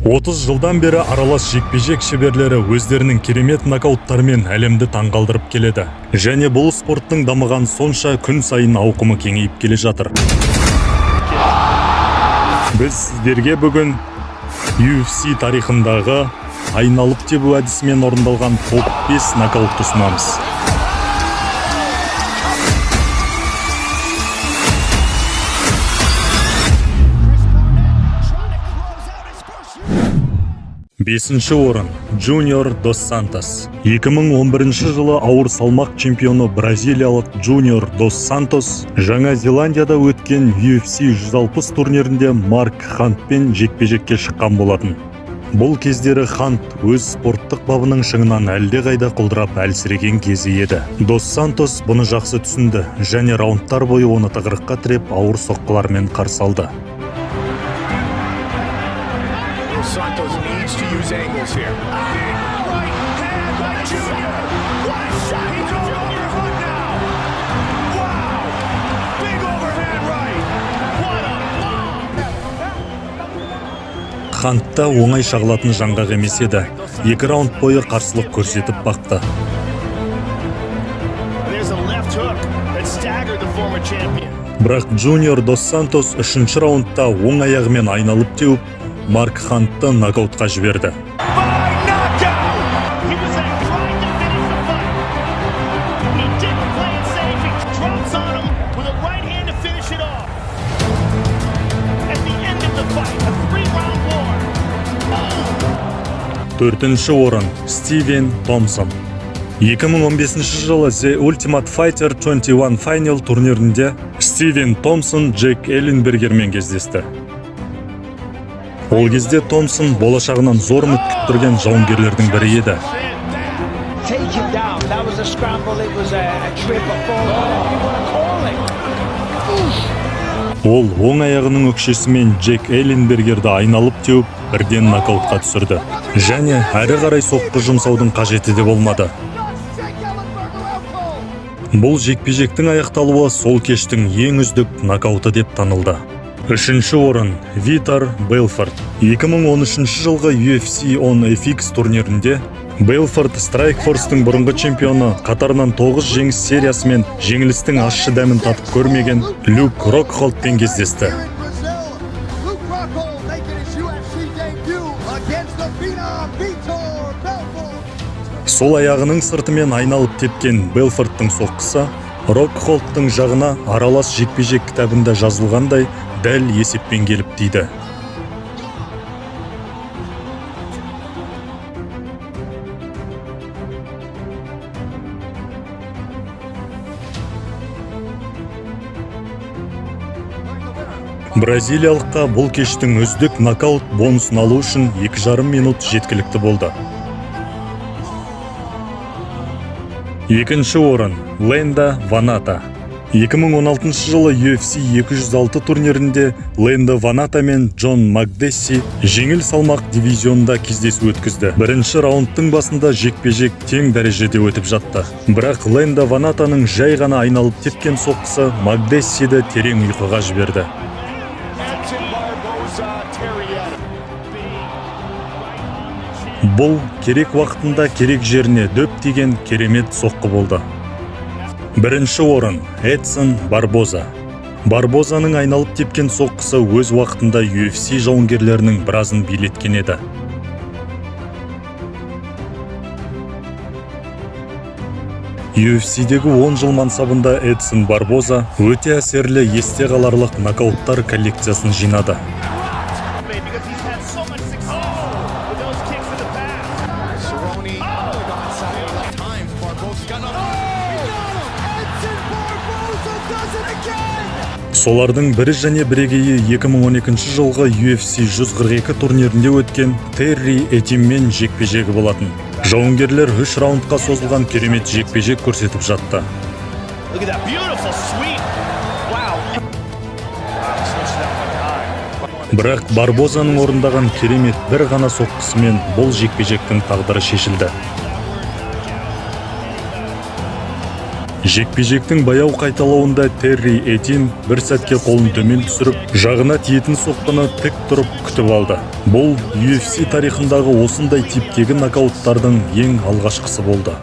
30 жылдан бері аралас жекпе-жек шеберлері өздерінің керемет нокауттарымен әлемді таңғалдырып келеді. Және бұл спорттың дамыған сонша күн сайын ауқымы кеңейіп келе жатыр. Біз сіздерге бүгін UFC тарихындағы айналып тебу әдісімен орындалған топ 5 нокаутты ұсынамыз. Бесінші орын Junior Dos Santos. 2011 жылы ауыр салмақ чемпионы бразилиялық Junior Dos Santos Жаңа Зеландияда өткен UFC 160 турнирінде Марк Хантпен жекпе-жекке шыққан болатын. Бұл кездері Хант өз спорттық бабының шыңынан әлдеқайда құлдырап әлсіреген кезі еді. Dos Santos бұны жақсы түсінді және раундтар бойы оны тығырыққа тіреп ауыр соққылармен қарсы алды. Santos needs to use angles here. Big right hand by Junior. What a shot! He's over overhook now. Wow! Big overhand right. What a blow! Хантта оңай шағылатын жаңғақ емес еді. 2 раунд бойы қарсылық көрсетіп бақты. There's a left hook that staggered the former champion. Бірақ Junior Dos Santos 3-ші раундта оң аяғымен айналып теуіп, Марк Хантты нокаутқа жіберді. Төртінші орын Стивен Томпсон. 2015 жылы The Ultimate Fighter 21 Final турнирінде Стивен Томпсон Джек Элленбергермен кездесті. Ол кезде Томпсон болашағынан зор үміт күттірген жауынгерлердің бірі еді. Ол оң аяғының өкшесімен Джек Элленбергерді айналып теуіп, бірден нокаутқа түсірді. Және әрі қарай соққы жұмсаудың қажеті де болмады. Бұл жекпе-жектің аяқталуы сол кештің ең үздік нокауты деп танылды. Үшінші орын Витор Белфорт. 2013 жылғы UFC on FX турнирінде Белфорт Strikeforce'тың бұрынғы чемпионы, қатарынан 9 жеңіс сериясымен жеңілістің ащы дәмін татып көрмеген Люк Рокхолдпен кездесті. Сол аяғының сыртымен айналып тепкен Белфорттың соққысы Рокхолдтың жағына аралас жекпе-жек кітабында жазылғандай дәл есеппен келіп тиді. Бразилиялыққа бұл кештің үздік нокаут бонусын алу үшін 2,5 минут жеткілікті болды. Екінші орын Ленда Ваната. 2016 жылы UFC 206 турнирінде Ленда Ваната мен Джон Макдесси жеңіл салмақ дивизионында кездесу өткізді. Бірінші раундтың басында жекпе-жек тең дәрежеде өтіп жатты. Бірақ Ленда Ванатаның жай ғана айналып тепкен соққысы Макдессиді терең ұйқыға жіберді. Бұл керек уақытында керек жеріне дөп тиген керемет соққы болды. Бірінші орын Эдсон Барбоза. Барбозаның айналып тепкен соққысы өз уақытында UFC жауынгерлерінің біразын билеткен еді. UFC-дегі 10 жыл мансабында Эдсон Барбоза өте әсерлі есте қаларлық нокауттар коллекциясын жинады. Солардың бірі және бірегейі 2012 жылғы UFC 142 турнирінде өткен Терри Этиммен жекпе-жегі болатын. Жауынгерлер 3 раундқа созылған керемет жекпе-жек көрсетіп жатты. Бірақ Барбозаның орындаған керемет бір ғана соққысымен бұл жекпе-жектің тағдыры шешілді. Жекпе-жектің баяу қайталауында Терри Этин бір сәтке қолын төмен түсіріп, жағына тиетін соққыны тік тұрып күтіп алды. Бұл UFC тарихындағы осындай типтегі нокауттардың ең алғашқысы болды.